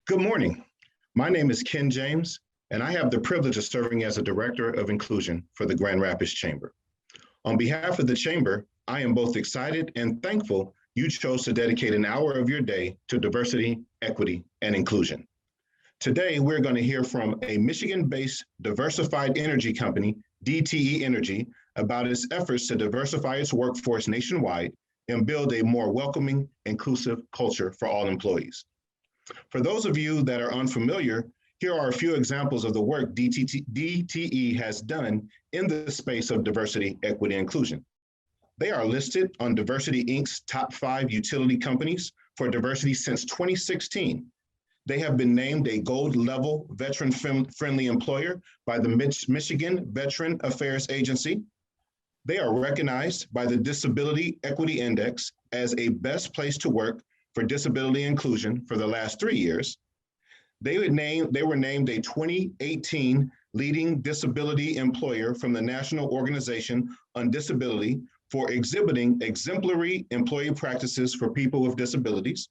Good morning. My name is Ken James, and I have the privilege of serving as a Director of Inclusion for the Grand Rapids Chamber. On behalf of the Chamber, I am both excited and thankful you chose to dedicate an hour of your day to diversity, equity, and inclusion. Today, we're going to hear from a Michigan-based diversified energy company, DTE Energy, about its efforts to diversify its workforce nationwide and build a more welcoming, inclusive culture for all employees. For those of you that are unfamiliar, here are a few examples of the work DTE has done in the space of diversity, equity, and inclusion. They are listed on Diversity Inc.'s top 5 utility companies for diversity since 2016. They have been named a gold level veteran-friendly employer by the Michigan Veteran Affairs Agency. They are recognized by the Disability Equity Index as a best place to work for disability inclusion for the last 3 years. They were named a 2018 leading disability employer from the National Organization on Disability for exhibiting exemplary employee practices for people with disabilities.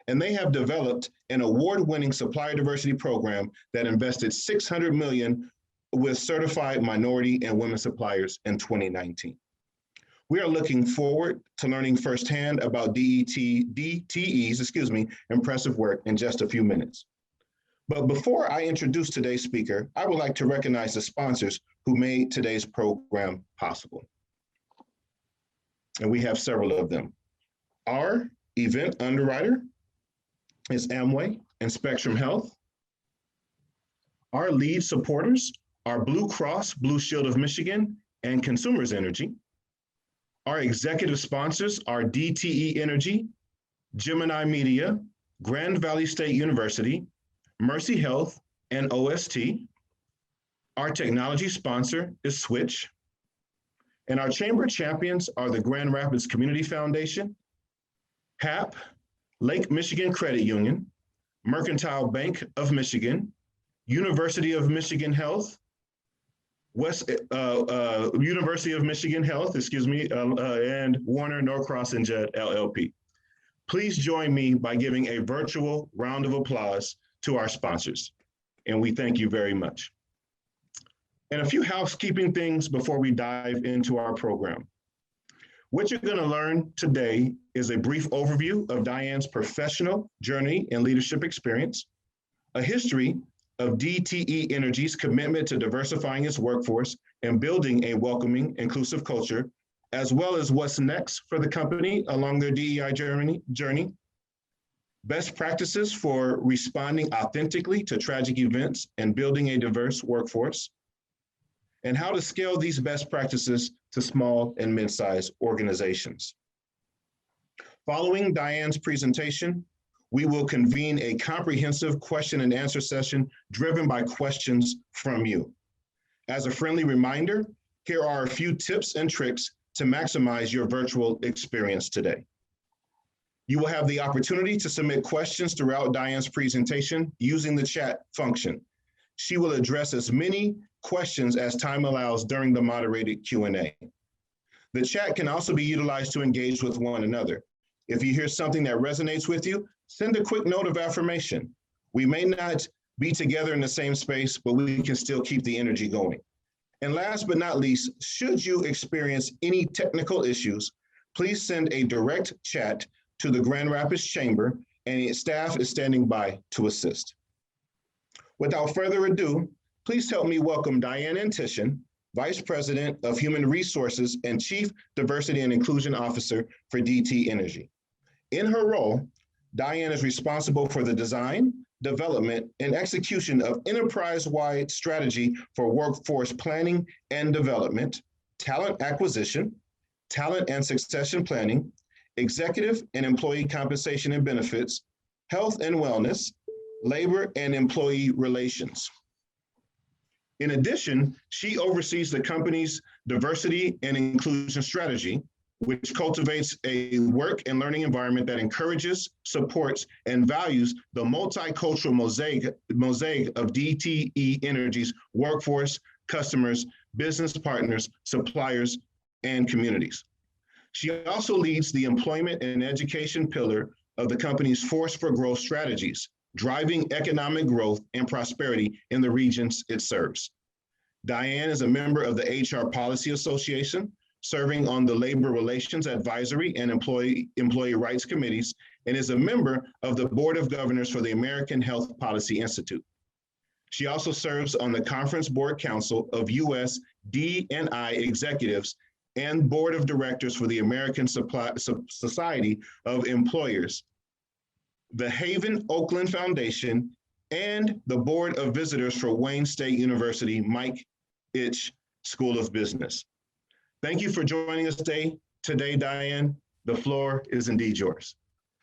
And they have developed an award-winning supplier diversity program that invested $600 million with certified minority and women suppliers in 2019. We are looking forward to learning firsthand about DTE's impressive work in just a few minutes. But before I introduce today's speaker, I would like to recognize the sponsors who made today's program possible. And we have several of them. Our event underwriter is Amway and Spectrum Health. Our lead supporters are Blue Cross Blue Shield of Michigan and Consumers Energy. Our executive sponsors are DTE Energy, Gemini Media, Grand Valley State University, Mercy Health, and OST. Our technology sponsor is Switch. And our chamber champions are the Grand Rapids Community Foundation, HAP, Lake Michigan Credit Union, Mercantile Bank of Michigan, University of Michigan Health, University of Michigan Health, and Warner Norcross and Judd LLP. Please join me by giving a virtual round of applause to our sponsors, and we thank you very much. And a few housekeeping things before we dive into our program. What you're going to learn today is a brief overview of Diane's professional journey and leadership experience, a history of DTE Energy's commitment to diversifying its workforce and building a welcoming, inclusive culture, as well as what's next for the company along their DEI journey, best practices for responding authentically to tragic events and building a diverse workforce, and how to scale these best practices to small and mid-sized organizations. Following Diane's presentation, we will convene a comprehensive question and answer session driven by questions from you. As a friendly reminder, here are a few tips and tricks to maximize your virtual experience today. You will have the opportunity to submit questions throughout Diane's presentation using the chat function. She will address as many questions as time allows during the moderated Q&A. The chat can also be utilized to engage with one another. If you hear something that resonates with you, send a quick note of affirmation. We may not be together in the same space, but we can still keep the energy going. And last but not least, should you experience any technical issues, please send a direct chat to the Grand Rapids Chamber, and staff is standing by to assist. Without further ado, please help me welcome Diane Antishin, Vice President of Human Resources and Chief Diversity and Inclusion Officer for DTE Energy. In her role, Diane is responsible for the design, development, and execution of enterprise-wide strategy for workforce planning and development, talent acquisition, talent and succession planning, executive and employee compensation and benefits, health and wellness, labor and employee relations. In addition, she oversees the company's diversity and inclusion strategy, which cultivates a work and learning environment that encourages, supports, and values the multicultural mosaic of DTE Energy's workforce, customers, business partners, suppliers, and communities. She also leads the employment and education pillar of the company's Force for Growth strategies, driving economic growth and prosperity in the regions it serves. Diane is a member of the HR Policy Association, serving on the Labor Relations Advisory and Employee Rights Committees, and is a member of the Board of Governors for the American Health Policy Institute. She also serves on the Conference Board Council of U.S. D&I Executives and Board of Directors for the American Society of Employers, the Haven Oakland Foundation, and the Board of Visitors for Wayne State University Mike Itch School of Business. Thank you for joining us today, Diane. The floor is indeed yours.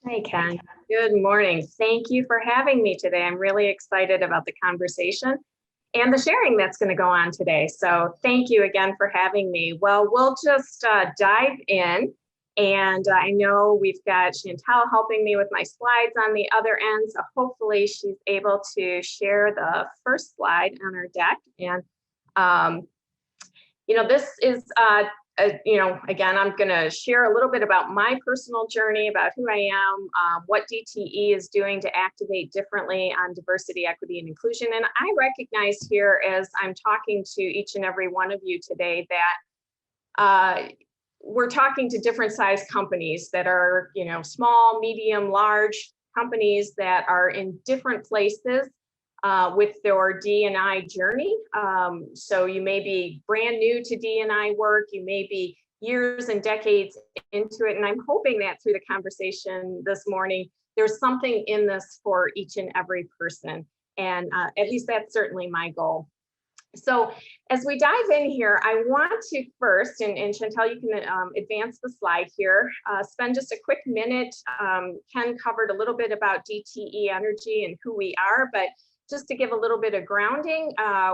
Hey, Ken. Good morning. Thank you for having me today. I'm really excited about the conversation and the sharing that's going to go on today. So thank you again for having me. Well, we'll just dive in. And I know we've got Chantel helping me with my slides on the other end. So hopefully she's able to share the first slide on our deck. And, this is, again, I'm going to share a little bit about my personal journey, about who I am, what DTE is doing to activate differently on diversity, equity, and inclusion. And I recognize here as I'm talking to each and every one of you today that we're talking to different size companies that are, small, medium, large companies that are in different places with their D&I journey. So you may be brand new to D&I work, you may be years and decades into it. And I'm hoping that through the conversation this morning, there's something in this for each and every person. And at least that's certainly my goal. So as we dive in here, I want to first, and Chantel, you can advance the slide here, spend just a quick minute. Ken covered a little bit about DTE Energy and who we are, but just to give a little bit of grounding,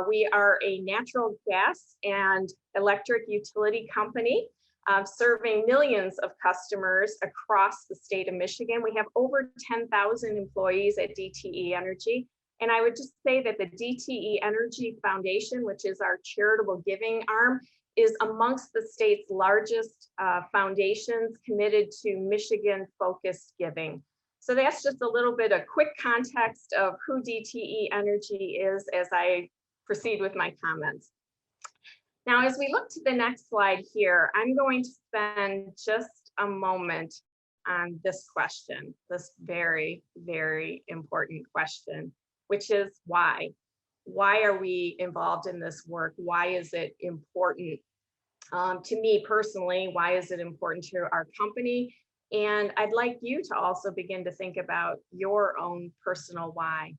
we are a natural gas and electric utility company serving millions of customers across the state of Michigan. We have over 10,000 employees at DTE Energy. And I would just say that the DTE Energy Foundation, which is our charitable giving arm, is amongst the state's largest foundations committed to Michigan-focused giving. So that's just a little bit of quick context of who DTE Energy is as I proceed with my comments. Now, as we look to the next slide here, I'm going to spend just a moment on this question, this very, very important question, which is why? Why are we involved in this work? Why is it important to me personally? Why is it important to our company? And I'd like you to also begin to think about your own personal why.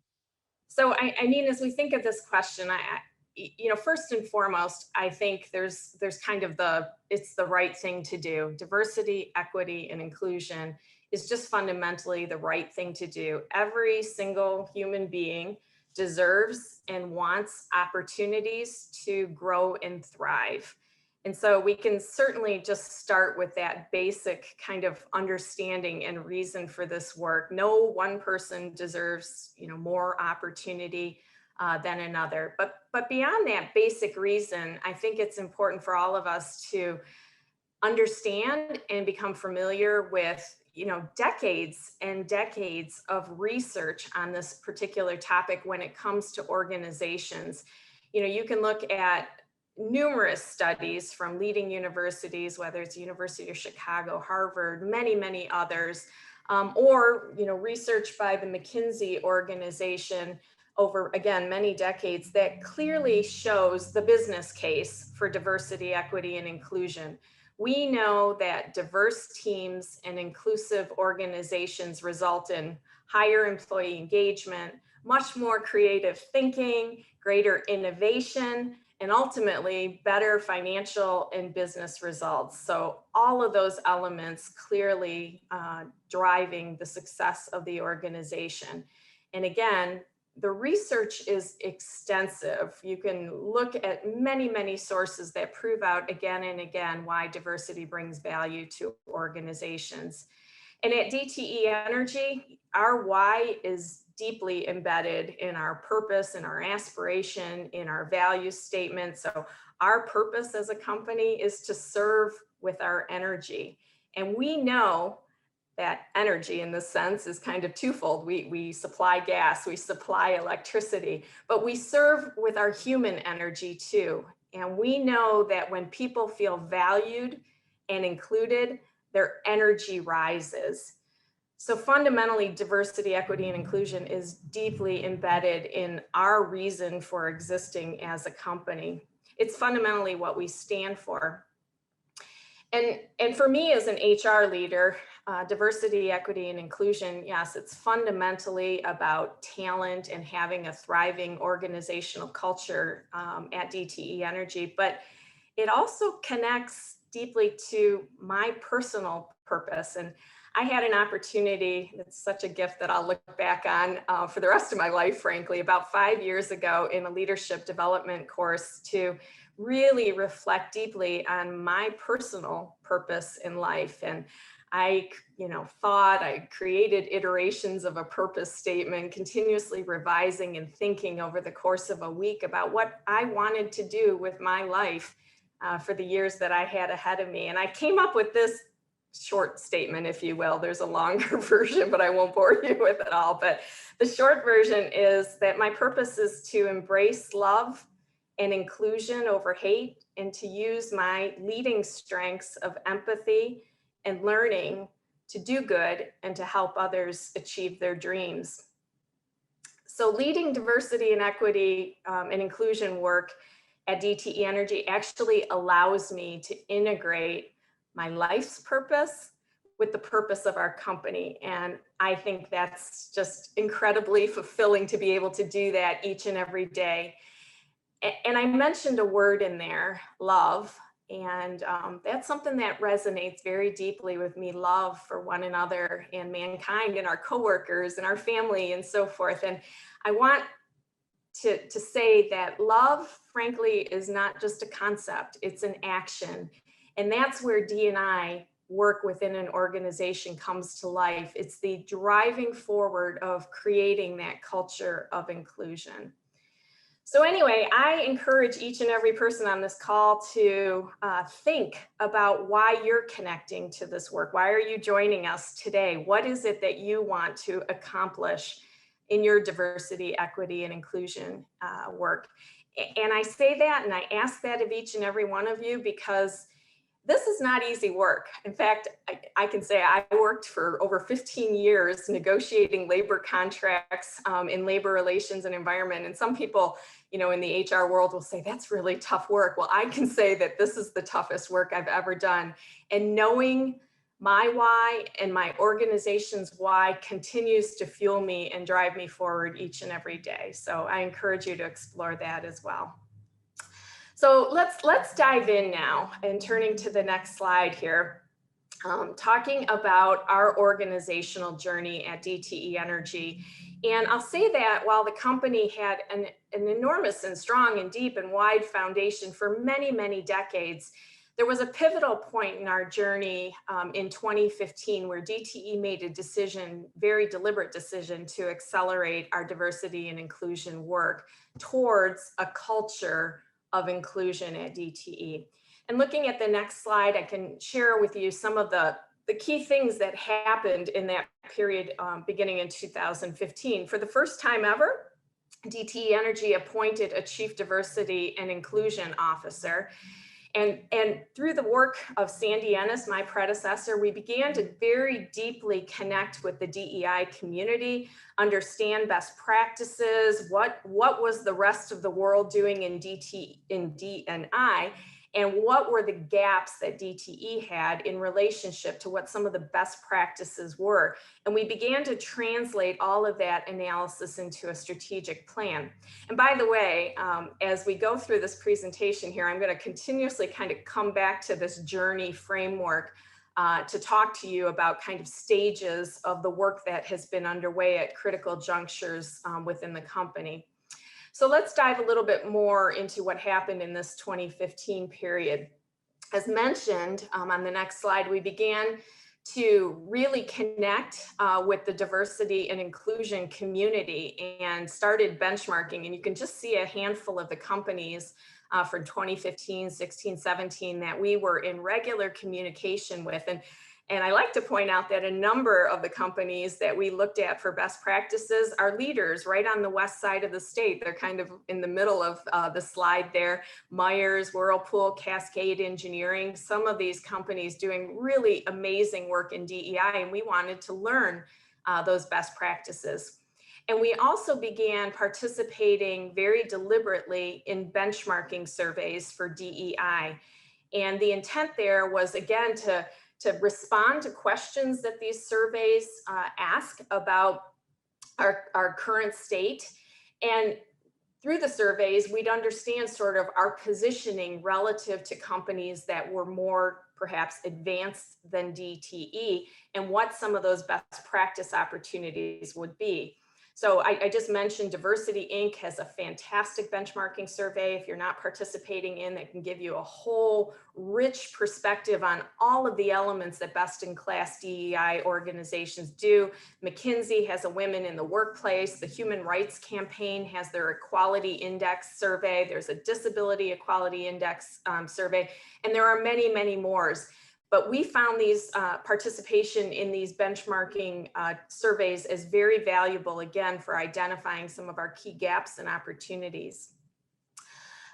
So I mean, as we think of this question, first and foremost, I think there's kind of it's the right thing to do. Diversity, equity, and inclusion is just fundamentally the right thing to do. Every single human being deserves and wants opportunities to grow and thrive. And so we can certainly just start with that basic kind of understanding and reason for this work. No one person deserves, more opportunity than another. But beyond that basic reason, I think it's important for all of us to understand and become familiar with decades and decades of research on this particular topic when it comes to organizations. You can look at numerous studies from leading universities, whether it's University of Chicago, Harvard, many, many others, or research by the McKinsey organization over, again, many decades that clearly shows the business case for diversity, equity, and inclusion. We know that diverse teams and inclusive organizations result in higher employee engagement, much more creative thinking, greater innovation, and ultimately better financial and business results. So all of those elements clearly driving the success of the organization. And again, the research is extensive. You can look at many, many sources that prove out again and again why diversity brings value to organizations. And at DTE Energy, our why is deeply embedded in our purpose, in our aspiration, in our value statement. So our purpose as a company is to serve with our energy. And we know that energy in this sense is kind of twofold. We supply gas, we supply electricity, but we serve with our human energy too. And we know that when people feel valued and included, their energy rises. So fundamentally, diversity, equity, and inclusion is deeply embedded in our reason for existing as a company. It's fundamentally what we stand for. And for me as an HR leader, diversity, equity, and inclusion, yes, it's fundamentally about talent and having a thriving organizational culture at DTE Energy, but it also connects deeply to my personal purpose. And I had an opportunity, it's such a gift that I'll look back on for the rest of my life, frankly, about 5 years ago in a leadership development course to really reflect deeply on my personal purpose in life. And I, thought I created iterations of a purpose statement, continuously revising and thinking over the course of a week about what I wanted to do with my life for the years that I had ahead of me. And I came up with this short statement, if you will. There's a longer version, but I won't bore you with it all. But the short version is that my purpose is to embrace love and inclusion over hate, and to use my leading strengths of empathy and learning to do good and to help others achieve their dreams. So leading diversity and equity and inclusion work at DTE Energy actually allows me to integrate my life's purpose with the purpose of our company. And I think that's just incredibly fulfilling to be able to do that each and every day. And I mentioned a word in there, love, and that's something that resonates very deeply with me, love for one another and mankind and our coworkers and our family and so forth. And I want to say that love, frankly, is not just a concept, it's an action. And that's where D&I work within an organization comes to life. It's the driving forward of creating that culture of inclusion. So anyway, I encourage each and every person on this call to think about why you're connecting to this work. Why are you joining us today? What is it that you want to accomplish in your diversity, equity, and inclusion work? And I say that and I ask that of each and every one of you because this is not easy work. In fact, I can say I worked for over 15 years negotiating labor contracts in labor relations and environment. And some people, in the HR world will say, that's really tough work. Well, I can say that this is the toughest work I've ever done. And knowing my why and my organization's why continues to fuel me and drive me forward each and every day. So I encourage you to explore that as well. So let's dive in now, and turning to the next slide here, talking about our organizational journey at DTE Energy. And I'll say that while the company had an enormous and strong and deep and wide foundation for many, many decades, there was a pivotal point in our journey in 2015 where DTE made a decision, very deliberate decision, to accelerate our diversity and inclusion work towards a culture of inclusion at DTE. And looking at the next slide, I can share with you some of the key things that happened in that period beginning in 2015. For the first time ever, DTE Energy appointed a Chief Diversity and Inclusion Officer. And through the work of Sandy Ennis, my predecessor, we began to very deeply connect with the DEI community, understand best practices, what was the rest of the world doing in D&I, and what were the gaps that DTE had in relationship to what some of the best practices were. And we began to translate all of that analysis into a strategic plan. And by the way, as we go through this presentation here, I'm going to continuously kind of come back to this journey framework to talk to you about kind of stages of the work that has been underway at critical junctures within the company. So let's dive a little bit more into what happened in this 2015 period. As mentioned on the next slide, we began to really connect with the diversity and inclusion community and started benchmarking. And you can just see a handful of the companies from 2015, 16, 17 that we were in regular communication with. And I like to point out that a number of the companies that we looked at for best practices are leaders right on the west side of the state. They're kind of in the middle of the slide there. Myers, Whirlpool, Cascade Engineering, some of these companies doing really amazing work in DEI, and we wanted to learn those best practices. And we also began participating very deliberately in benchmarking surveys for DEI. And the intent there was, again, to respond to questions that these surveys ask about our current state. And through the surveys, we'd understand sort of our positioning relative to companies that were more perhaps advanced than DTE and what some of those best practice opportunities would be. So I just mentioned Diversity Inc. has a fantastic benchmarking survey. If you're not participating in, that can give you a whole rich perspective on all of the elements that best in class DEI organizations do. McKinsey has a Women in the Workplace. The Human Rights Campaign has their Equality Index survey. There's a Disability Equality Index survey, and there are many, many more. But we found these participation in these benchmarking surveys as very valuable, again, for identifying some of our key gaps and opportunities.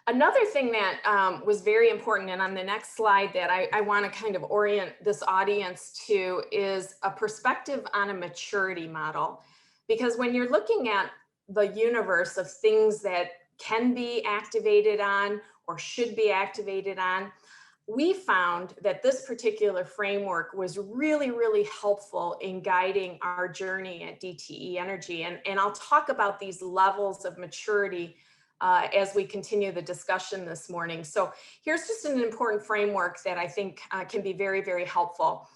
Another thing that was very important, and on the next slide that I want to kind of orient this audience to, is a perspective on a maturity model. Because when you're looking at the universe of things that can be activated on or should be activated on, we found that this particular framework was really, really helpful in guiding our journey at DTE Energy. And I'll talk about these levels of maturity as we continue the discussion this morning. So here's just an important framework that I think can be very, very helpful.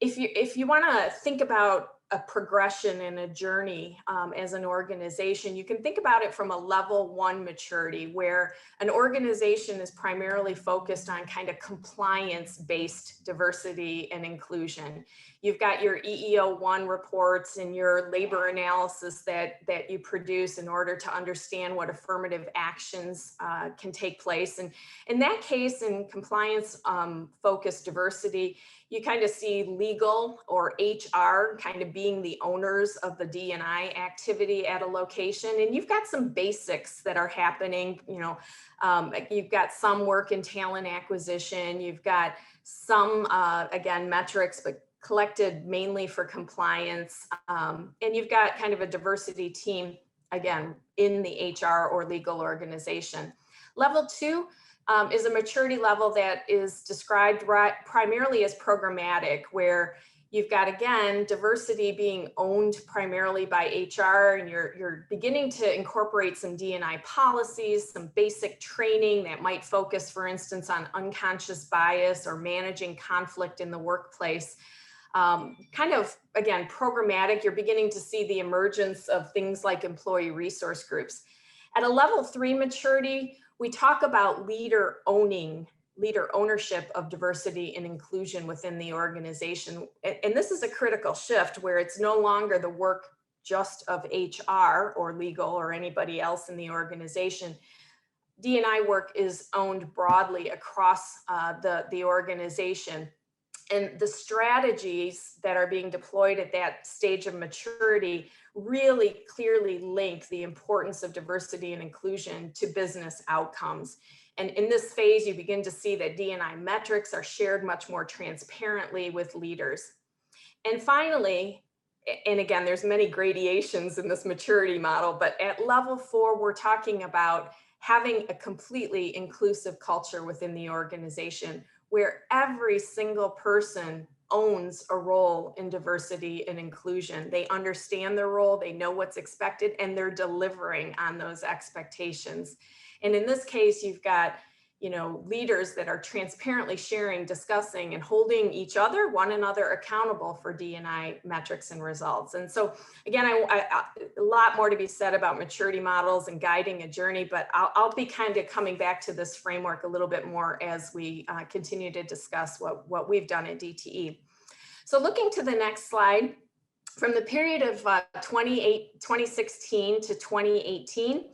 If you want to think about a progression and a journey as an organization, you can think about it from a level 1 maturity, where an organization is primarily focused on kind of compliance-based diversity and inclusion. You've got your EEO-1 reports and your labor analysis that you produce in order to understand what affirmative actions can take place. And in that case, in compliance-focused diversity, you kind of see legal or HR kind of being the owners of the D&I activity at a location. And you've got some basics that are happening. You've got some work in talent acquisition. You've got some, again, metrics, but collected mainly for compliance. And you've got kind of a diversity team, again, in the HR or legal organization. Level 2 is a maturity level that is described primarily as programmatic, where you've got, again, diversity being owned primarily by HR, and you're beginning to incorporate some D&I policies, some basic training that might focus, for instance, on unconscious bias or managing conflict in the workplace. Kind of, again, programmatic. You're beginning to see the emergence of things like employee resource groups. At a level 3 maturity, we talk about leader ownership of diversity and inclusion within the organization. And this is a critical shift where it's no longer the work just of HR or legal or anybody else in the organization. D&I work is owned broadly across the organization. And the strategies that are being deployed at that stage of maturity really clearly link the importance of diversity and inclusion to business outcomes. And in this phase, you begin to see that D&I metrics are shared much more transparently with leaders. And finally, and again, there's many gradations in this maturity model, but at level 4, we're talking about having a completely inclusive culture within the organization, where every single person owns a role in diversity and inclusion. They understand their role, they know what's expected, and they're delivering on those expectations. And in this case, you've got, leaders that are transparently sharing, discussing, and holding one another accountable for D&I metrics and results. And so again, a lot more to be said about maturity models and guiding a journey, but I'll be kind of coming back to this framework a little bit more as we continue to discuss what we've done at DTE. So looking to the next slide, from the period of 2016 to 2018,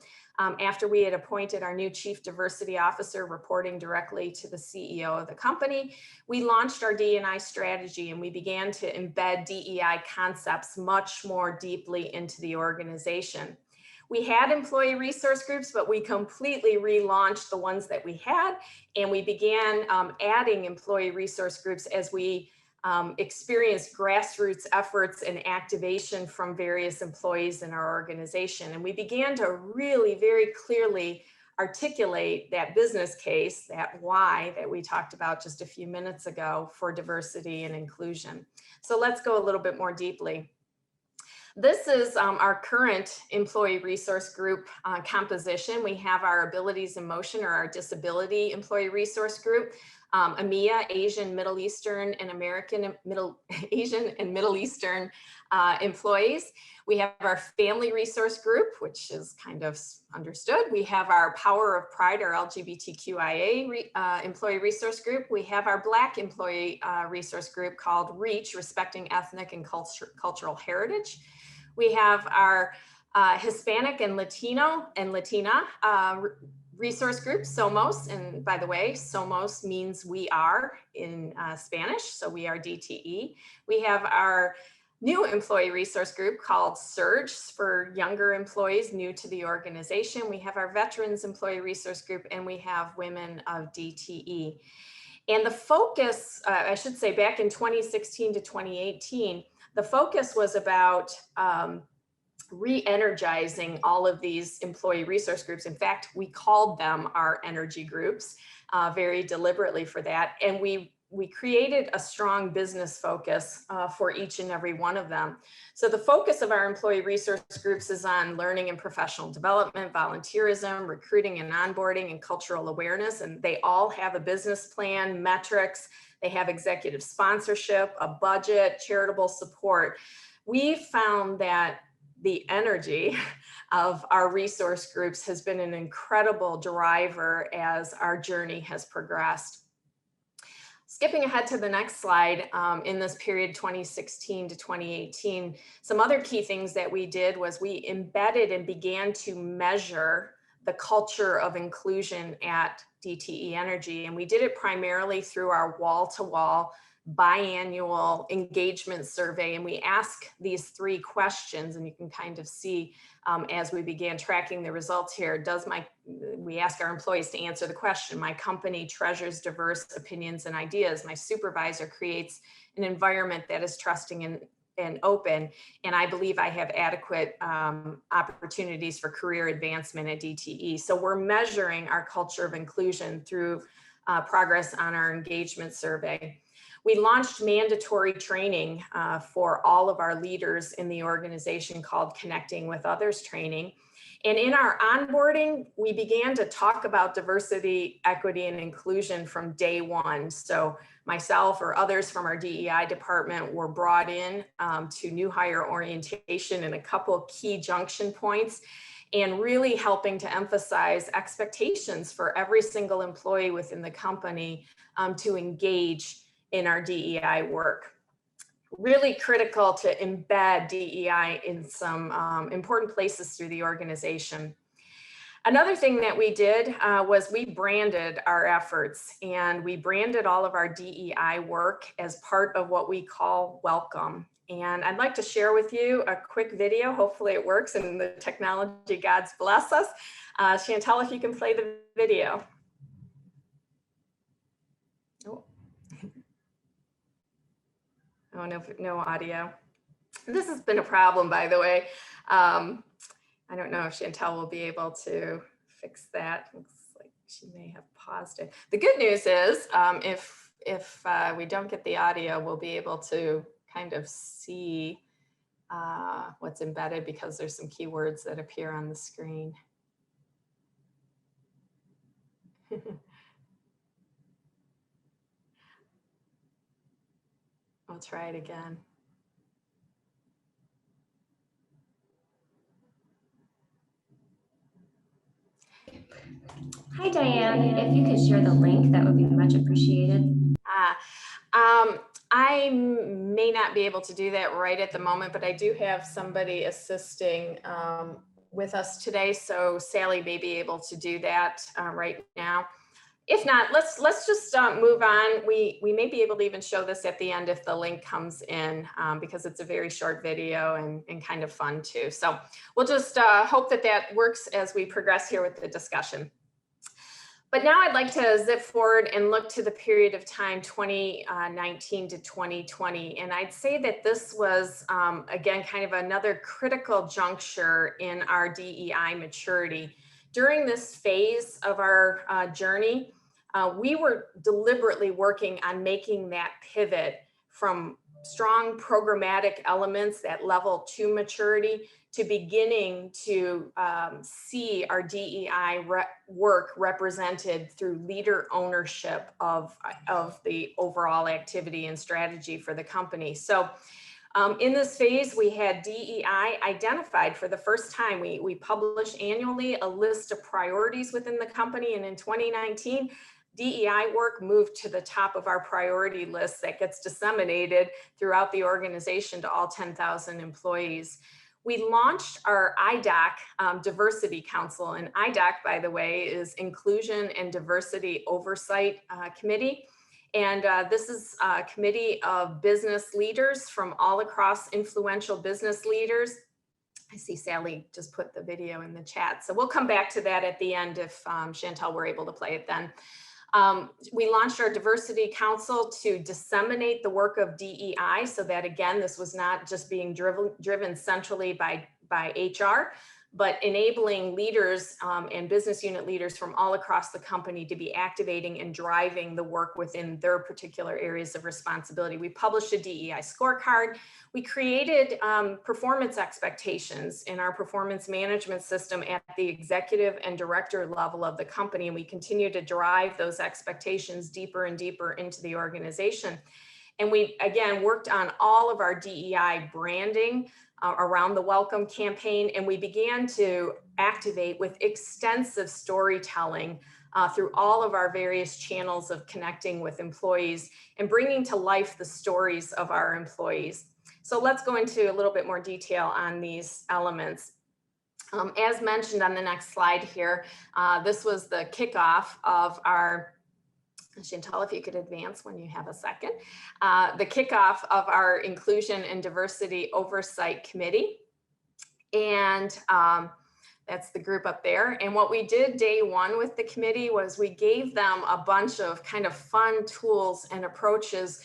After we had appointed our new Chief Diversity Officer reporting directly to the CEO of the company, we launched our D&I strategy and we began to embed DEI concepts much more deeply into the organization. We had employee resource groups, but we completely relaunched the ones that we had, and we began adding employee resource groups as we experienced grassroots efforts and activation from various employees in our organization. And we began to really very clearly articulate that business case, that why that we talked about just a few minutes ago for diversity and inclusion. So let's go a little bit more deeply. This is our current employee resource group composition. We have our Abilities in Motion, or our Disability Employee Resource Group, EMEA, Asian, Middle Eastern, and Asian and Middle Eastern employees. We have our Family Resource Group, which is kind of understood. We have our Power of Pride, or LGBTQIA Employee Resource Group. We have our Black Employee Resource Group called REACH, Respecting Ethnic and Cultural Heritage. We have our Hispanic and Latino and Latina resource group, SOMOS, and by the way, SOMOS means we are in Spanish, so we are DTE. We have our new employee resource group called SURGE for younger employees new to the organization. We have our Veterans Employee Resource Group, and we have Women of DTE. And the focus, I should say, back in 2016 to 2018, the focus was about re-energizing all of these employee resource groups. In fact, we called them our energy groups very deliberately for that. And we created a strong business focus for each and every one of them. So the focus of our employee resource groups is on learning and professional development, volunteerism, recruiting and onboarding, and cultural awareness. And they all have a business plan, metrics, they have executive sponsorship, a budget, charitable support. We found that the energy of our resource groups has been an incredible driver as our journey has progressed. Skipping ahead to the next slide, in this period 2016 to 2018, some other key things that we did was we embedded and began to measure the culture of inclusion at DTE Energy. And we did it primarily through our wall-to-wall biannual engagement survey. And we ask these 3 questions, and you can kind of see as we began tracking the results here, we ask our employees to answer the question: my company treasures diverse opinions and ideas. My supervisor creates an environment that is trusting and open. And I believe I have adequate opportunities for career advancement at DTE. So we're measuring our culture of inclusion through progress on our engagement survey. We launched mandatory training for all of our leaders in the organization called Connecting with Others Training. And in our onboarding, we began to talk about diversity, equity, and inclusion from day one. So myself or others from our DEI department were brought in to new hire orientation and a couple key junction points, and really helping to emphasize expectations for every single employee within the company to engage in our DEI work. Really critical to embed DEI in some important places through the organization. Another thing that we did was we branded our efforts, and we branded all of our DEI work as part of what we call Welcome. And I'd like to share with you a quick video. Hopefully it works and the technology gods bless us. Chantel, if you can play the video. Oh, no audio. This has been a problem, by the way. I don't know if Chantel will be able to fix that. Looks like she may have paused it. The good news is if we don't get the audio, we'll be able to kind of see what's embedded, because there's some keywords that appear on the screen. I'll try it again. Hi, Diane. If you could share the link, that would be much appreciated. I may not be able to do that right at the moment, but I do have somebody assisting with us today, so Sally may be able to do that right now. If not, let's just move on. We may be able to even show this at the end if the link comes in, because it's a very short video and kind of fun too. So we'll just hope that that works as we progress here with the discussion. But now I'd like to zip forward and look to the period of time 2019 to 2020. And I'd say that this was, again, kind of another critical juncture in our DEI maturity. During this phase of our journey, we were deliberately working on making that pivot from strong programmatic elements that level 2 maturity to beginning to see our DEI work represented through leader ownership of the overall activity and strategy for the company. So in this phase, we had DEI identified for the first time. We publish annually a list of priorities within the company, and in 2019, DEI work moved to the top of our priority list that gets disseminated throughout the organization to all 10,000 employees. We launched our Idoc Diversity Council, and Idoc, by the way, is Inclusion and Diversity Oversight Committee. And this is a committee of business leaders from all across, influential business leaders. I see Sally just put the video in the chat, so we'll come back to that at the end if Chantal were able to play it then. We launched our Diversity Council to disseminate the work of DEI, so that again, this was not just being driven centrally by HR, but enabling leaders and business unit leaders from all across the company to be activating and driving the work within their particular areas of responsibility. We published a DEI scorecard. We created performance expectations in our performance management system at the executive and director level of the company, and we continue to drive those expectations deeper and deeper into the organization. And we, again, worked on all of our DEI branding around the Welcome campaign, and we began to activate with extensive storytelling through all of our various channels of connecting with employees and bringing to life the stories of our employees. So let's go into a little bit more detail on these elements. As mentioned on the next slide here, this was the kickoff of our, Chantal, if you could advance when you have a second, the kickoff of our Inclusion and Diversity Oversight Committee. And that's the group up there. And what we did day one with the committee was we gave them a bunch of kind of fun tools and approaches,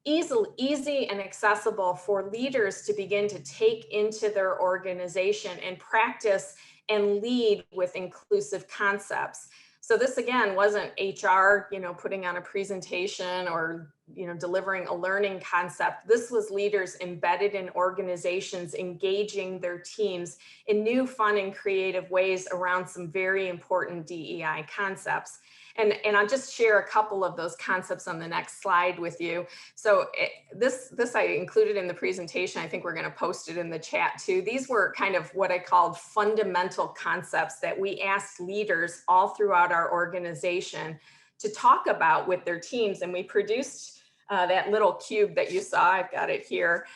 easy and accessible for leaders to begin to take into their organization and practice and lead with inclusive concepts. So this, again, wasn't HR, putting on a presentation or, delivering a learning concept. This was leaders embedded in organizations, engaging their teams in new, fun, and creative ways around some very important DEI concepts. And I'll just share a couple of those concepts on the next slide with you. So this I included in the presentation. I think we're going to post it in the chat too. These were kind of what I called fundamental concepts that we asked leaders all throughout our organization to talk about with their teams. And we produced that little cube that you saw. I've got it here.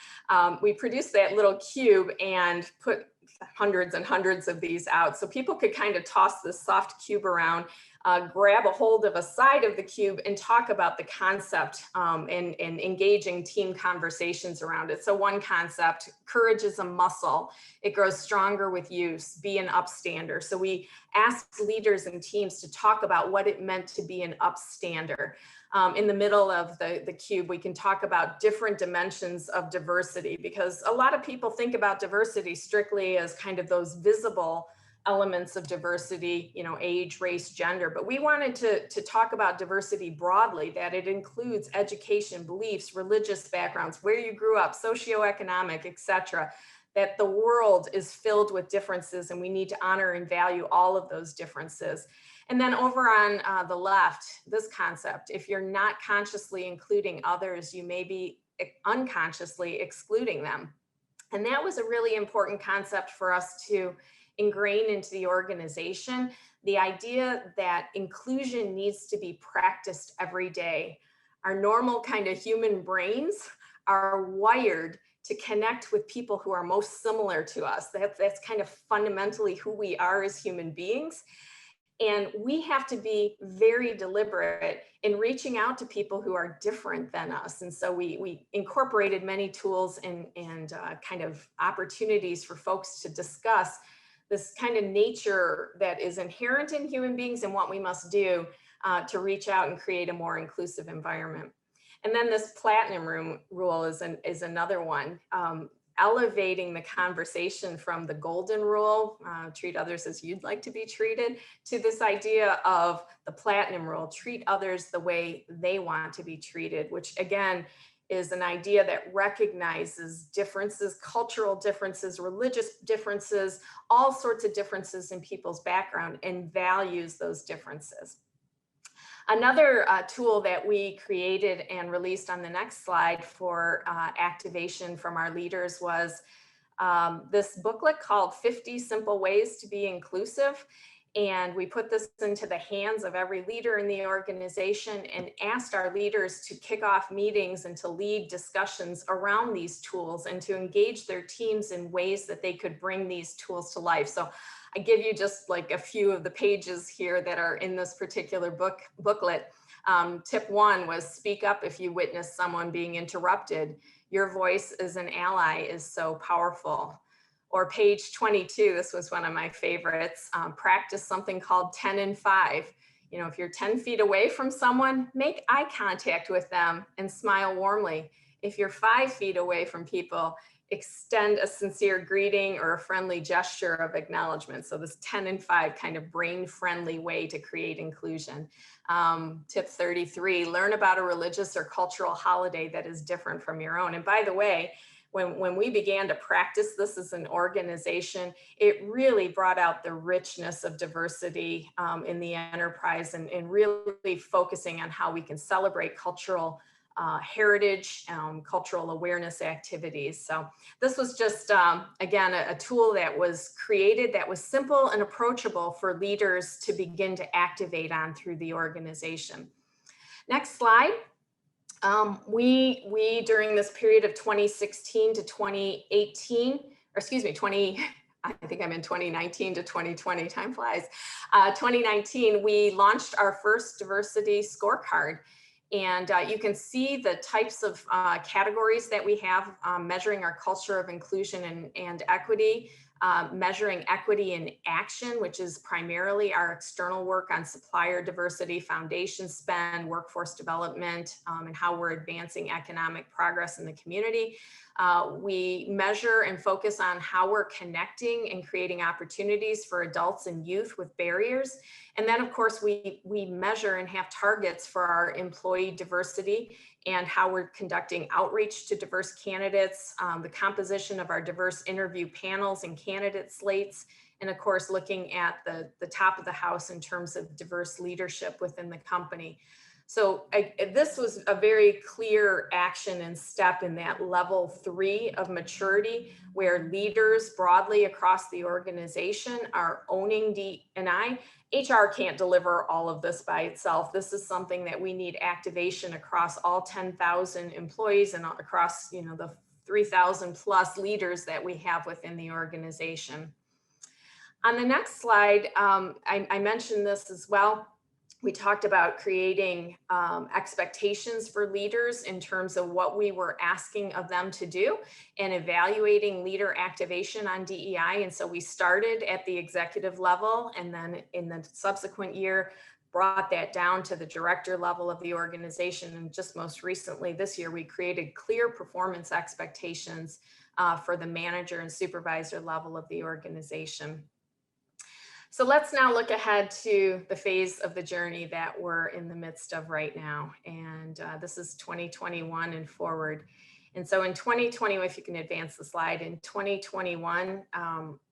We produced that little cube and put hundreds and hundreds of these out so people could kind of toss this soft cube around, grab a hold of a side of the cube and talk about the concept and engaging team conversations around it. So one concept, courage is a muscle. It grows stronger with use. Be an upstander. So we asked leaders and teams to talk about what it meant to be an upstander. In the middle of the cube, we can talk about different dimensions of diversity, because a lot of people think about diversity strictly as kind of those visible elements of diversity, age, race, gender, but we wanted to talk about diversity broadly, that it includes education, beliefs, religious backgrounds, where you grew up, socioeconomic, etc., that the world is filled with differences and we need to honor and value all of those differences. And then over on the left, this concept, if you're not consciously including others, you may be unconsciously excluding them. And that was a really important concept for us to ingrain into the organization, the idea that inclusion needs to be practiced every day. Our normal kind of human brains are wired to connect with people who are most similar to us. That's kind of fundamentally who we are as human beings. And we have to be very deliberate in reaching out to people who are different than us. And so we incorporated many tools and kind of opportunities for folks to discuss this kind of nature that is inherent in human beings and what we must do to reach out and create a more inclusive environment. And then this platinum rule is another one. Elevating the conversation from the golden rule, treat others as you'd like to be treated, to this idea of the platinum rule, treat others the way they want to be treated, which again is an idea that recognizes differences, cultural differences, religious differences, all sorts of differences in people's background, and values those differences. Another tool that we created and released on the next slide for activation from our leaders was this booklet called 50 Simple Ways to Be Inclusive. And we put this into the hands of every leader in the organization and asked our leaders to kick off meetings and to lead discussions around these tools and to engage their teams in ways that they could bring these tools to life. So I give you just like a few of the pages here that are in this particular booklet. Tip 1 was speak up if you witness someone being interrupted. Your voice as an ally is so powerful. Or page 22, this was one of my favorites, practice something called 10 and 5. You know, if you're 10 feet away from someone, make eye contact with them and smile warmly. If you're 5 feet away from people, extend a sincere greeting or a friendly gesture of acknowledgement. So this 10 and 5 kind of brain-friendly way to create inclusion. Tip 33, learn about a religious or cultural holiday that is different from your own. And by the way, when we began to practice this as an organization, it really brought out the richness of diversity in the enterprise and really focusing on how we can celebrate cultural heritage, cultural awareness activities. So this was just, again, a tool that was created that was simple and approachable for leaders to begin to activate on through the organization. Next slide. We during this period of 2016 to 2018, or excuse me, I think I'm in 2019 to 2020, time flies. 2019, we launched our first diversity scorecard. And you can see the types of categories that we have measuring our culture of inclusion and equity, measuring equity in action, which is primarily our external work on supplier diversity, foundation spend, workforce development, and how we're advancing economic progress in the community. We measure and focus on how we're connecting and creating opportunities for adults and youth with barriers. And then of course, we measure and have targets for our employee diversity and how we're conducting outreach to diverse candidates, the composition of our diverse interview panels and candidate slates, and of course, looking at the top of the house in terms of diverse leadership within the company. So this was a very clear action and step in that level 3 of maturity, where leaders broadly across the organization are owning D&I. HR can't deliver all of this by itself. This is something that we need activation across all 10,000 employees and across, you know, the 3,000 plus leaders that we have within the organization. On the next slide, I mentioned this as well. We talked about creating expectations for leaders in terms of what we were asking of them to do and evaluating leader activation on DEI. And so we started at the executive level, and then in the subsequent year, brought that down to the director level of the organization. And just most recently this year, we created clear performance expectations for the manager and supervisor level of the organization. So let's now look ahead to the phase of the journey that we're in the midst of right now. And this is 2021 and forward. And so in 2020, if you can advance the slide, in 2021,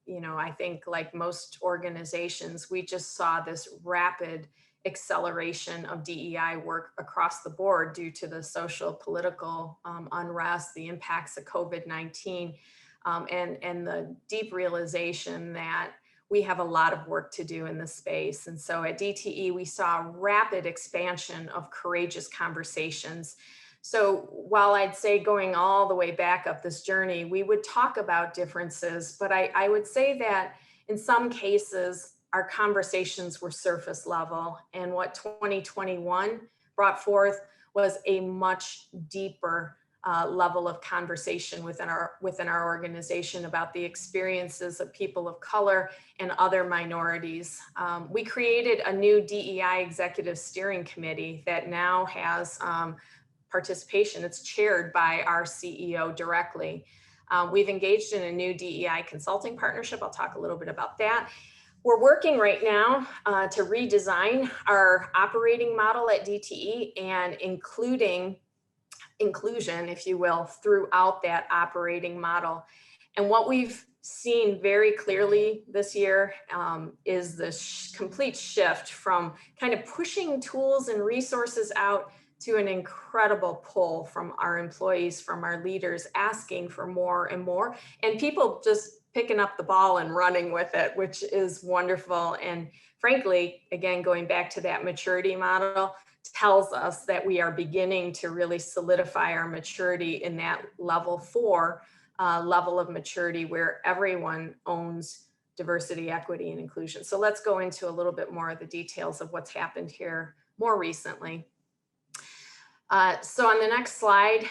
you know, I think like most organizations, we just saw this rapid acceleration of DEI work across the board due to the social, political unrest, the impacts of COVID-19, and the deep realization that we have a lot of work to do in this space. And so at DTE, we saw rapid expansion of courageous conversations. So while I'd say going all the way back up this journey, we would talk about differences, but I would say that in some cases, our conversations were surface level, and what 2021 brought forth was a much deeper level of conversation within our organization about the experiences of people of color and other minorities. We created a new DEI executive steering committee that now has participation. It's chaired by our CEO directly. We've engaged in a new DEI consulting partnership. I'll talk a little bit about that. We're working right now to redesign our operating model at DTE and inclusion, if you will, throughout that operating model. And what we've seen very clearly this year is the complete shift from kind of pushing tools and resources out to an incredible pull from our employees, from our leaders, asking for more and more, and people just picking up the ball and running with it, which is wonderful. And frankly, again, going back to that maturity model, tells us that we are beginning to really solidify our maturity in that level 4 level of maturity where everyone owns diversity, equity, and inclusion. So let's go into a little bit more of the details of what's happened here more recently. So on the next slide,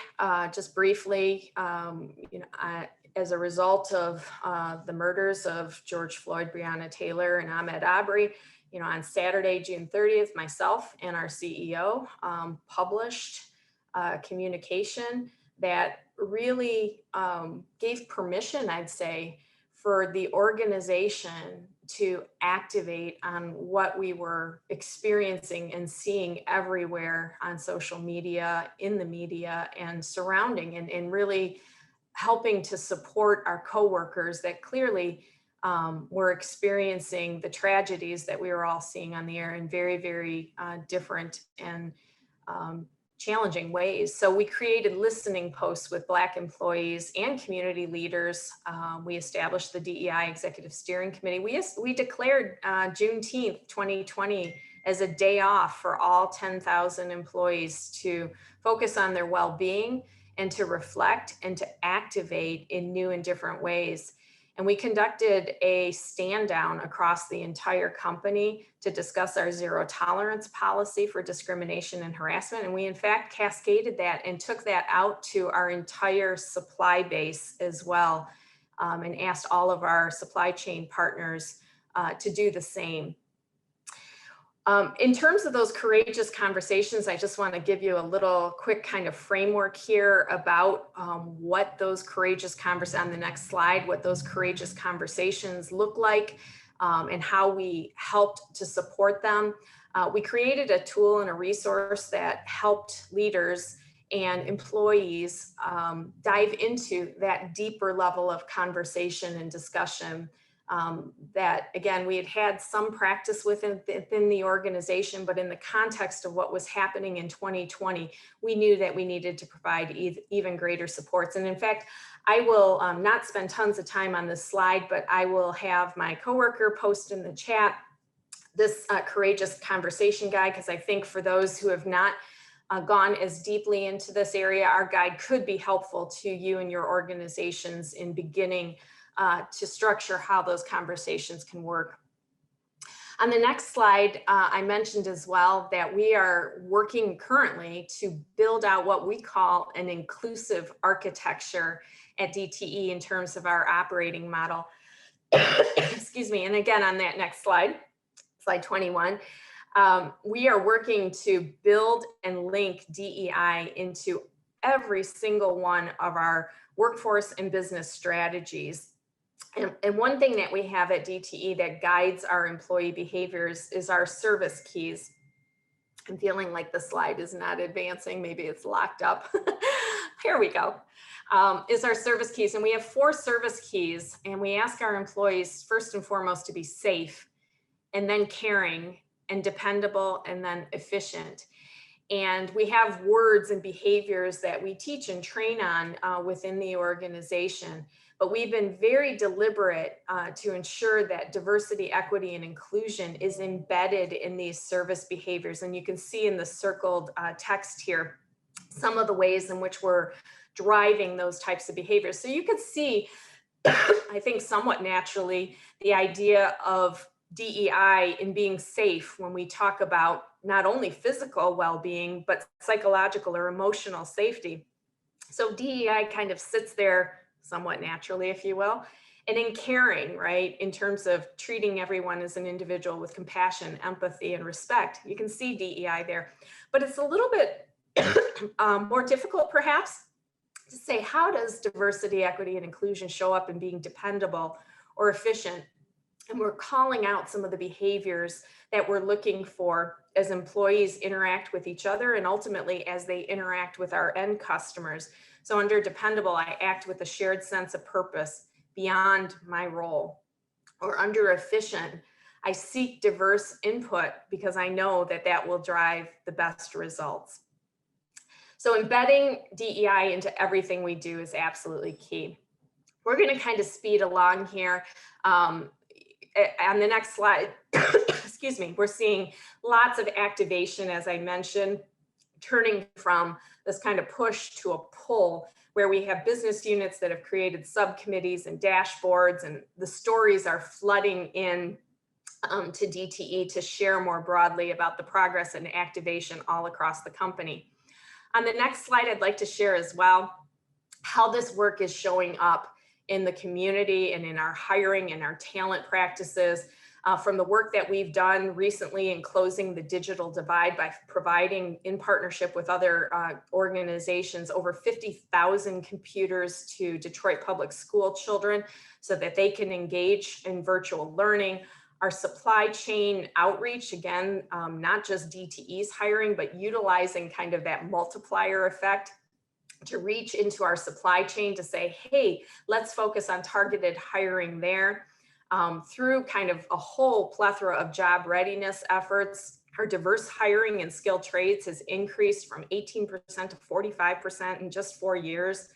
just briefly, as a result of the murders of George Floyd, Breonna Taylor, and Ahmaud Arbery, on Saturday, June 30th, myself and our CEO published a communication that really gave permission, I'd say, for the organization to activate on what we were experiencing and seeing everywhere on social media, in the media, and surrounding, and really helping to support our coworkers that clearly were experiencing the tragedies that we were all seeing on the air in very, very different and challenging ways. So we created listening posts with Black employees and community leaders. We established the DEI Executive Steering Committee. We declared Juneteenth 2020 as a day off for all 10,000 employees to focus on their well-being and to reflect and to activate in new and different ways. And we conducted a stand down across the entire company to discuss our zero tolerance policy for discrimination and harassment. And we in fact cascaded that and took that out to our entire supply base as well, and asked all of our supply chain partners to do the same. In terms of those courageous conversations, I just want to give you a little quick kind of framework here about what those courageous conversations, on the next slide, what those courageous conversations look like and how we helped to support them. We created a tool and a resource that helped leaders and employees dive into that deeper level of conversation and discussion that, again, we had some practice within the organization, but in the context of what was happening in 2020, we knew that we needed to provide even greater supports. And in fact, I will not spend tons of time on this slide, but I will have my coworker post in the chat this courageous conversation guide, because I think for those who have not gone as deeply into this area, our guide could be helpful to you and your organizations in beginning to structure how those conversations can work. On the next slide, I mentioned as well that we are working currently to build out what we call an inclusive architecture at DTE in terms of our operating model. Excuse me. And again, on that next slide, slide 21, we are working to build and link DEI into every single one of our workforce and business strategies. And one thing that we have at DTE that guides our employee behaviors is our service keys. I'm feeling like the slide is not advancing. Maybe it's locked up. Here we go. Is our service keys. And we have 4 service keys. And we ask our employees, first and foremost, to be safe, and then caring, and dependable, and then efficient. And we have words and behaviors that we teach and train on within the organization. But we've been very deliberate to ensure that diversity, equity, and inclusion is embedded in these service behaviors. And you can see in the circled text here, some of the ways in which we're driving those types of behaviors. So you could see, I think somewhat naturally, the idea of DEI in being safe when we talk about not only physical well-being, but psychological or emotional safety. So DEI kind of sits there somewhat naturally, if you will, and in caring, right, in terms of treating everyone as an individual with compassion, empathy, and respect. You can see DEI there, but it's a little bit more difficult perhaps to say, how does diversity, equity, and inclusion show up in being dependable or efficient? And we're calling out some of the behaviors that we're looking for as employees interact with each other and ultimately as they interact with our end customers. So under Dependable, I act with a shared sense of purpose beyond my role. Or under Efficient, I seek diverse input because I know that that will drive the best results. So embedding DEI into everything we do is absolutely key. We're going to kind of speed along here. On the next slide, excuse me, we're seeing lots of activation, as I mentioned, turning from this kind of push to a pull, where we have business units that have created subcommittees and dashboards, and the stories are flooding in to DTE to share more broadly about the progress and activation all across the company. On the next slide, I'd like to share as well how this work is showing up in the community and in our hiring and our talent practices, from the work that we've done recently in closing the digital divide by providing, in partnership with other organizations, over 50,000 computers to Detroit Public School children so that they can engage in virtual learning. Our supply chain outreach, again, not just DTE's hiring, but utilizing kind of that multiplier effect to reach into our supply chain to say, hey, let's focus on targeted hiring there. Through kind of a whole plethora of job readiness efforts, our diverse hiring in skilled trades has increased from 18% to 45% in just 4 years.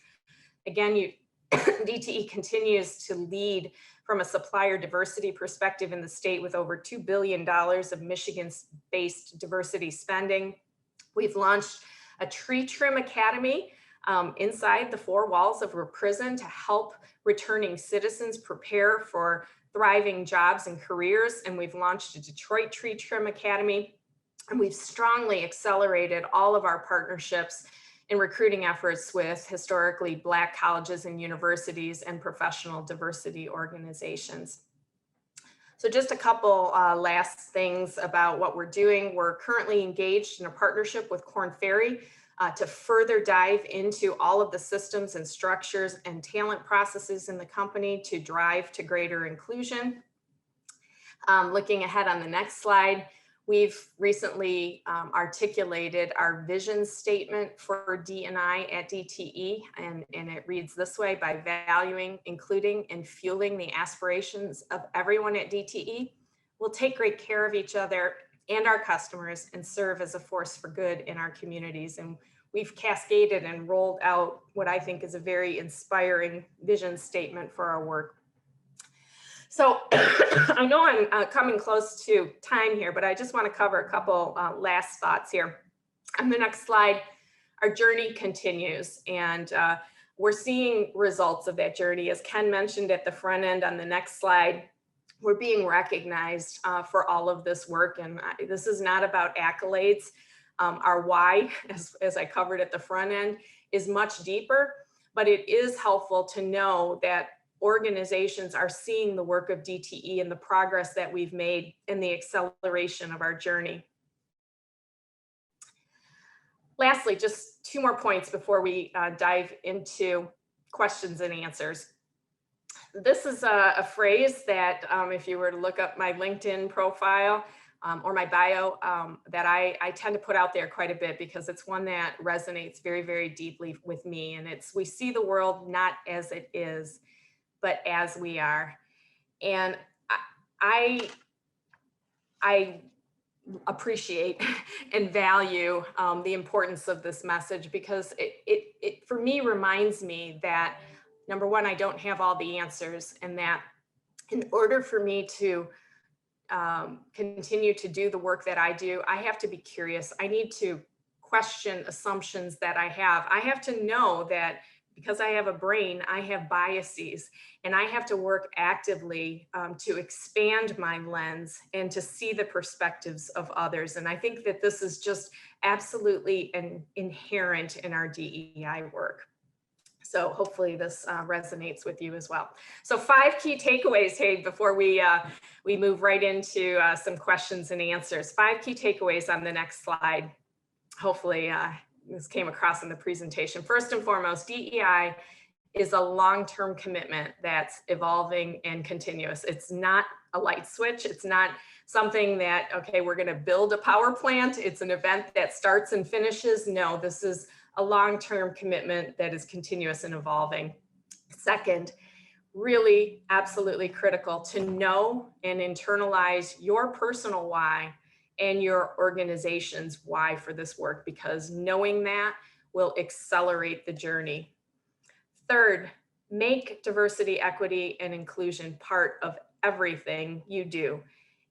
Again, DTE continues to lead from a supplier diversity perspective in the state with over $2 billion of Michigan-based diversity spending. We've launched a tree trim academy inside the four walls of a prison to help returning citizens prepare for thriving jobs and careers. And we've launched a Detroit Tree Trim Academy. And we've strongly accelerated all of our partnerships in recruiting efforts with historically Black colleges and universities and professional diversity organizations. So just a couple last things about what we're doing. We're currently engaged in a partnership with Korn Ferry to further dive into all of the systems and structures and talent processes in the company to drive to greater inclusion. Looking ahead on the next slide, we've recently articulated our vision statement for D&I at DTE, and it reads this way: by valuing, including, and fueling the aspirations of everyone at DTE, we'll take great care of each other and our customers and serve as a force for good in our communities. And we've cascaded and rolled out what I think is a very inspiring vision statement for our work. So I know I'm coming close to time here, but I just want to cover a couple last thoughts here. On the next slide, our journey continues, and we're seeing results of that journey. As Ken mentioned at the front end on the next slide, we're being recognized for all of this work, and this is not about accolades. Our why, as I covered at the front end, is much deeper, but it is helpful to know that organizations are seeing the work of DTE and the progress that we've made in the acceleration of our journey. Lastly, just two more points before we dive into questions and answers. This is a phrase that if you were to look up my LinkedIn profile or my bio, that I tend to put out there quite a bit because it's one that resonates very, very deeply with me. And it's, we see the world not as it is, but as we are. And I appreciate and value the importance of this message, because it for me reminds me that, number one, I don't have all the answers, and that in order for me to continue to do the work that I do, I have to be curious. I need to question assumptions that I have. I have to know that because I have a brain, I have biases, and I have to work actively to expand my lens and to see the perspectives of others. And I think that this is just absolutely inherent in our DEI work. So hopefully this resonates with you as well. So 5 key takeaways, hey, before we move right into some questions and answers. 5 key takeaways on the next slide. Hopefully this came across in the presentation. First and foremost, DEI is a long-term commitment that's evolving and continuous. It's not a light switch. It's not something that, okay, we're going to build a power plant. It's an event that starts and finishes. No, this is a long-term commitment that is continuous and evolving. Second, really absolutely critical to know and internalize your personal why and your organization's why for this work, because knowing that will accelerate the journey. Third, make diversity, equity, and inclusion part of everything you do.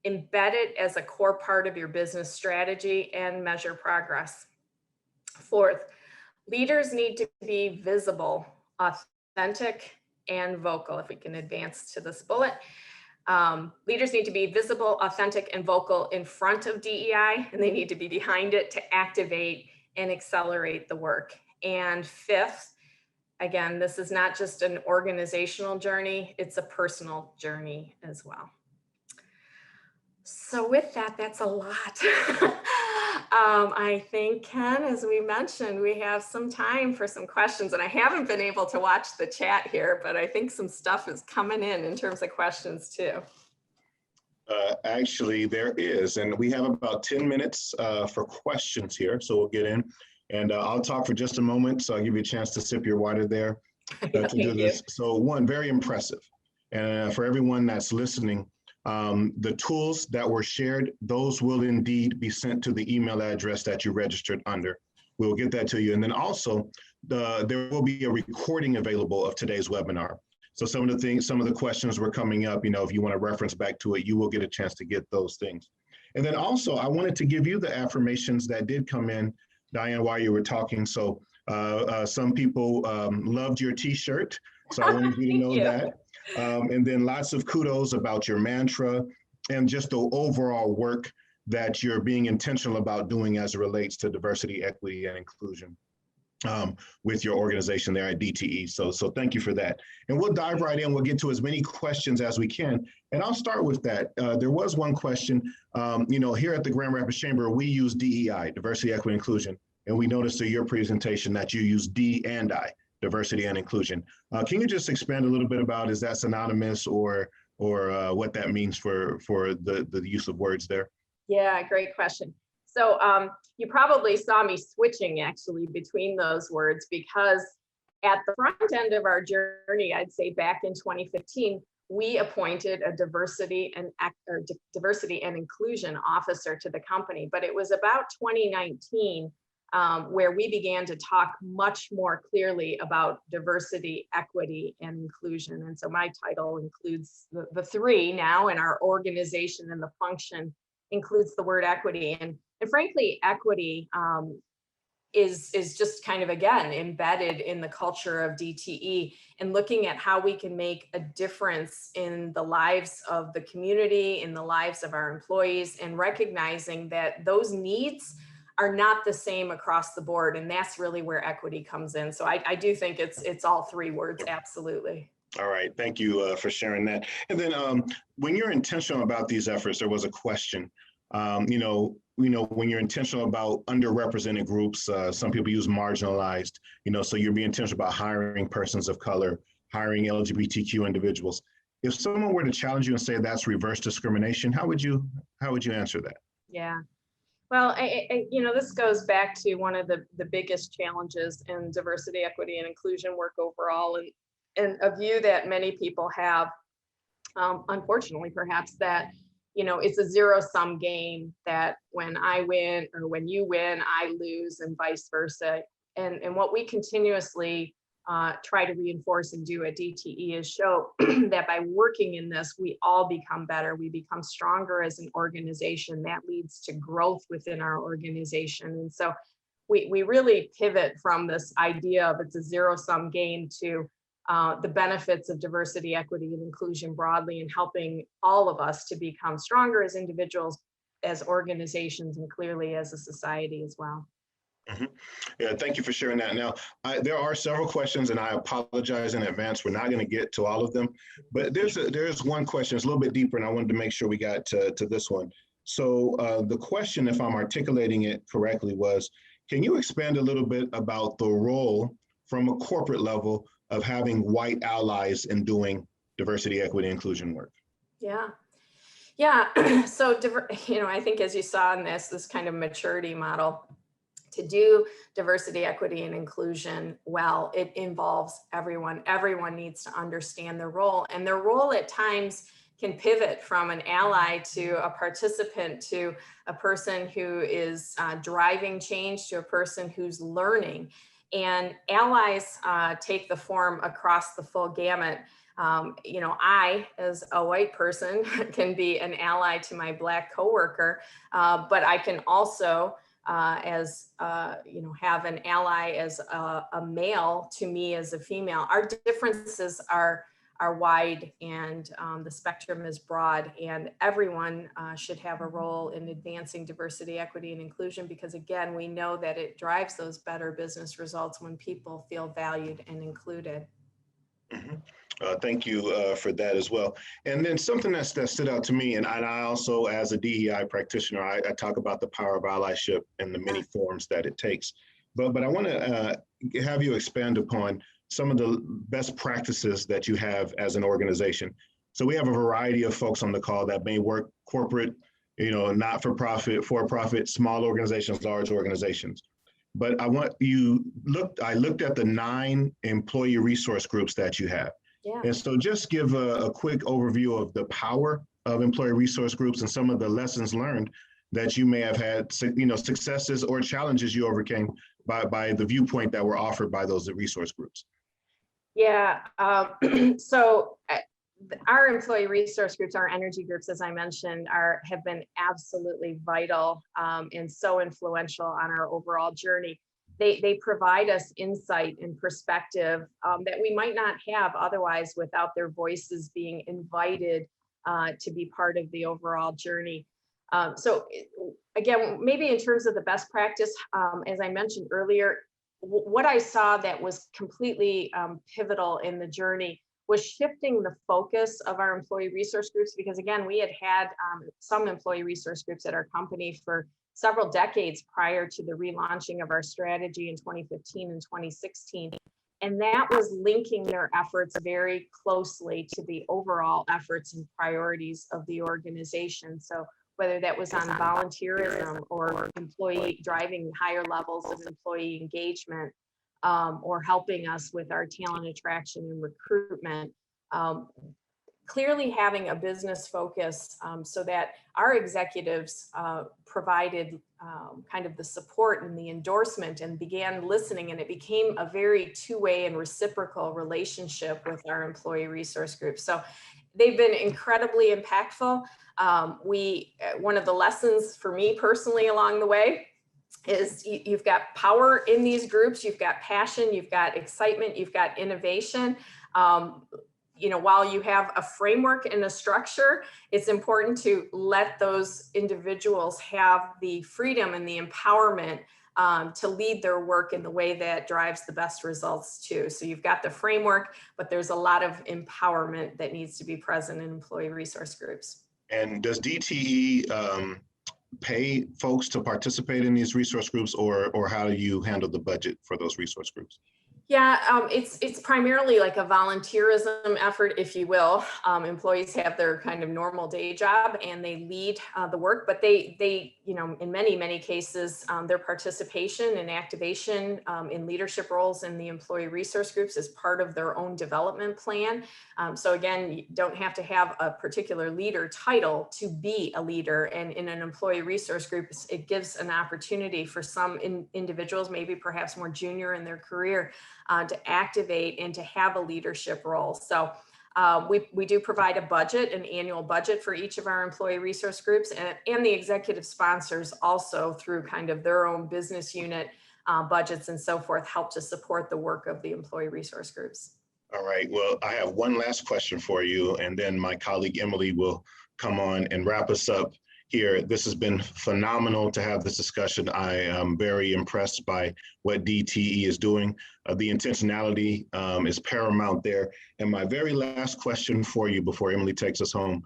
Embed it as a core part of your business strategy and measure progress. Fourth, leaders need to be visible, authentic, and vocal. If we can advance to this bullet. Leaders need to be visible, authentic, and vocal in front of DEI, and they need to be behind it to activate and accelerate the work. And fifth, again, this is not just an organizational journey, it's a personal journey as well. So with that, that's a lot. I think, Ken, as we mentioned, we have some time for some questions, and I haven't been able to watch the chat here, but I think some stuff is coming in terms of questions too. Actually, there is, and we have about 10 minutes for questions here, so we'll get in. And I'll talk for just a moment, so I'll give you a chance to sip your water there to do this. So one, very impressive. And for everyone that's listening, the tools that were shared, those will indeed be sent to the email address that you registered under. We'll get that to you. And then also, there will be a recording available of today's webinar. So some of the questions were coming up, if you want to reference back to it, you will get a chance to get those things. And then also, I wanted to give you the affirmations that did come in, Diane, while you were talking. So some people loved your t-shirt. So I wanted you to know that. And then lots of kudos about your mantra and just the overall work that you're being intentional about doing as it relates to diversity, equity, and inclusion with your organization there at DTE. So thank you for that. And we'll dive right in. We'll get to as many questions as we can. And I'll start with that. There was one question, here at the Grand Rapids Chamber, we use DEI, diversity, equity, inclusion. And we noticed in your presentation that you use D and I, diversity and inclusion. Can you just expand a little bit about, is that synonymous or what that means for the use of words there? Yeah, great question. So you probably saw me switching actually between those words, because at the front end of our journey, I'd say back in 2015, we appointed a diversity and inclusion officer to the company. But it was about 2019 where we began to talk much more clearly about diversity, equity, and inclusion. And so my title includes the three now, and our organization and the function includes the word equity. And frankly, equity is just kind of, again, embedded in the culture of DTE, and looking at how we can make a difference in the lives of the community, in the lives of our employees, and recognizing that those needs are not the same across the board. And that's really where equity comes in. So I do think it's all three words, absolutely. All right, thank you for sharing that. And then when you're intentional about these efforts, there was a question, when you're intentional about underrepresented groups, some people use marginalized, so you're being intentional about hiring persons of color, hiring LGBTQ individuals. If someone were to challenge you and say that's reverse discrimination, how would you answer that? Yeah. Well, this goes back to one of the biggest challenges in diversity, equity, and inclusion work overall, and a view that many people have, unfortunately, perhaps, that, it's a zero-sum game, that when I win or when you win, I lose, and vice versa. And what we continuously try to reinforce and do at DTE is show that by working in this, we all become better. We become stronger as an organization. That leads to growth within our organization. And so we really pivot from this idea of it's a zero-sum game to the benefits of diversity, equity, and inclusion broadly, and helping all of us to become stronger as individuals, as organizations, and clearly as a society as well. Mhm. Yeah, thank you for sharing that. Now, there are several questions, and I apologize in advance. We're not going to get to all of them, but there's one question. It's a little bit deeper, and I wanted to make sure we got to this one. So the question, if I'm articulating it correctly, was, can you expand a little bit about the role from a corporate level of having white allies in doing diversity, equity, inclusion work? Yeah. Yeah. So, I think as you saw in this kind of maturity model, to do diversity, equity, and inclusion well, it involves everyone. Everyone needs to understand their role, and their role at times can pivot from an ally to a participant to a person who is driving change to a person who's learning. And allies take the form across the full gamut. I, as a white person, can be an ally to my Black coworker, but I can also have an ally as a male to me as a female. Our differences are wide, and the spectrum is broad, and everyone should have a role in advancing diversity, equity, and inclusion, because again, we know that it drives those better business results when people feel valued and included. Mm-hmm. Thank you for that as well. And then something that stood out to me, and I also, as a DEI practitioner, I talk about the power of allyship and the many forms that it takes. But I want to have you expand upon some of the best practices that you have as an organization. So we have a variety of folks on the call that may work corporate, not-for-profit, for-profit, small organizations, large organizations. But I looked at the 9 employee resource groups that you have. Yeah. And so just give a quick overview of the power of employee resource groups and some of the lessons learned that you may have had, successes or challenges you overcame by the viewpoint that were offered by those resource groups. Yeah. So our employee resource groups, our energy groups, as I mentioned, have been absolutely vital and so influential on our overall journey. They provide us insight and perspective that we might not have otherwise without their voices being invited to be part of the overall journey. So again, maybe in terms of the best practice, as I mentioned earlier, what I saw that was completely pivotal in the journey was shifting the focus of our employee resource groups, because again, we had some employee resource groups at our company for several decades prior to the relaunching of our strategy in 2015 and 2016. And that was linking their efforts very closely to the overall efforts and priorities of the organization. So whether that was on volunteerism or employee driving higher levels of employee engagement, or helping us with our talent attraction and recruitment, clearly having a business focus so that our executives provided kind of the support and the endorsement and began listening, and it became a very two-way and reciprocal relationship with our employee resource group. So they've been incredibly impactful. One of the lessons for me personally along the way is you've got power in these groups, you've got passion, you've got excitement, you've got innovation. While you have a framework and a structure, it's important to let those individuals have the freedom and the empowerment to lead their work in the way that drives the best results too. So you've got the framework, but there's a lot of empowerment that needs to be present in employee resource groups. And does DTE pay folks to participate in these resource groups, or how do you handle the budget for those resource groups? Yeah, it's primarily like a volunteerism effort, if you will. Employees have their kind of normal day job and they lead the work, but they in many cases, their participation and activation in leadership roles in the employee resource groups is part of their own development plan. So again, you don't have to have a particular leader title to be a leader. And in an employee resource group, it gives an opportunity for some individuals, maybe perhaps more junior in their career, to activate and to have a leadership role. So we do provide a budget, an annual budget for each of our employee resource groups, and the executive sponsors also through kind of their own business unit budgets and so forth help to support the work of the employee resource groups. All right, well, I have one last question for you, and then my colleague Emily will come on and wrap us up here. This has been phenomenal to have this discussion. I am very impressed by what DTE is doing. The intentionality is paramount there. And my very last question for you before Emily takes us home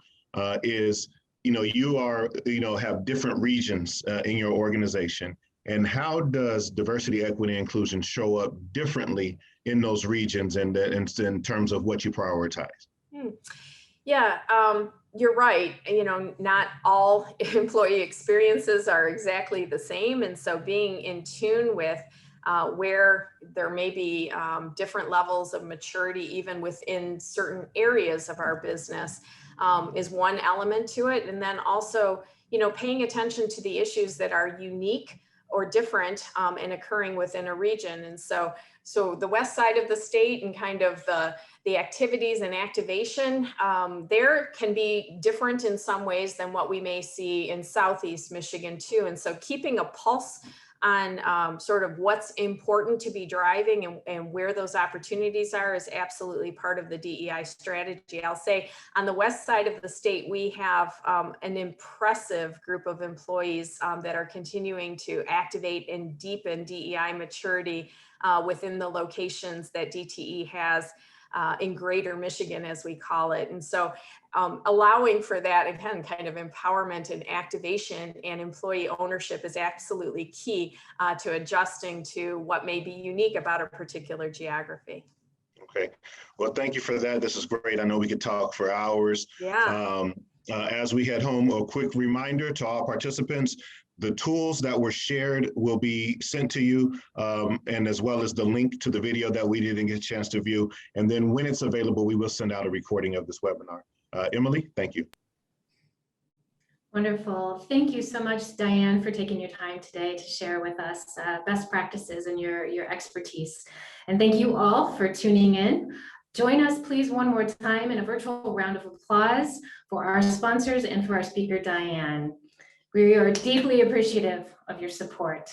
is, you have different regions in your organization. And how does diversity, equity, and inclusion show up differently in those regions and in terms of what you prioritize? Yeah, you're right. Not all employee experiences are exactly the same. And so being in tune with where there may be different levels of maturity, even within certain areas of our business, is one element to it. And then also, paying attention to the issues that are unique or different and occurring within a region. And so the west side of the state and kind of the activities and activation there can be different in some ways than what we may see in Southeast Michigan too. And so keeping a pulse on sort of what's important to be driving and where those opportunities are is absolutely part of the DEI strategy. I'll say on the west side of the state, we have an impressive group of employees that are continuing to activate and deepen DEI maturity within the locations that DTE has in greater Michigan, as we call it. And so allowing for that, again, kind of empowerment and activation and employee ownership is absolutely key to adjusting to what may be unique about a particular geography. Okay, well, thank you for that. This is great. I know we could talk for hours. Yeah. As we head home, a quick reminder to all participants, the tools that were shared will be sent to you, and as well as the link to the video that we didn't get a chance to view. And then when it's available, we will send out a recording of this webinar. Emily, thank you. Wonderful. Thank you so much, Diane, for taking your time today to share with us best practices and your expertise. And thank you all for tuning in. Join us, please, one more time in a virtual round of applause for our sponsors and for our speaker, Diane. We are deeply appreciative of your support.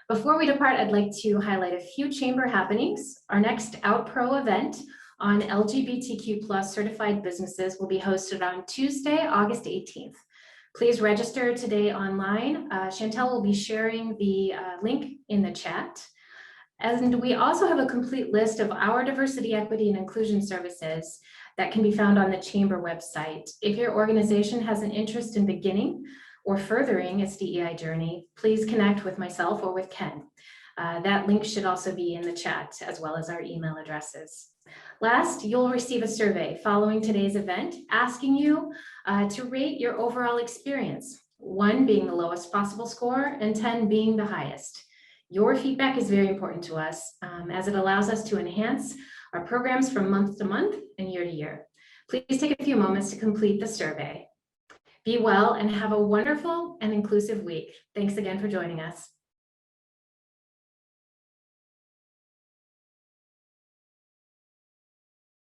Before we depart, I'd like to highlight a few chamber happenings. Our next OutPro event on LGBTQ+ certified businesses will be hosted on Tuesday, August 18th. Please register today online. Chantel will be sharing the link in the chat. And we also have a complete list of our diversity, equity, and inclusion services that can be found on the Chamber website. If your organization has an interest in beginning or furthering its DEI journey, please connect with myself or with Ken. That link should also be in the chat, as well as our email addresses. Last, you'll receive a survey following today's event asking you to rate your overall experience, 1 being the lowest possible score and 10 being the highest. Your feedback is very important to us as it allows us to enhance our programs from month to month and year to year. Please take a few moments to complete the survey. Be well and have a wonderful and inclusive week. Thanks again for joining us.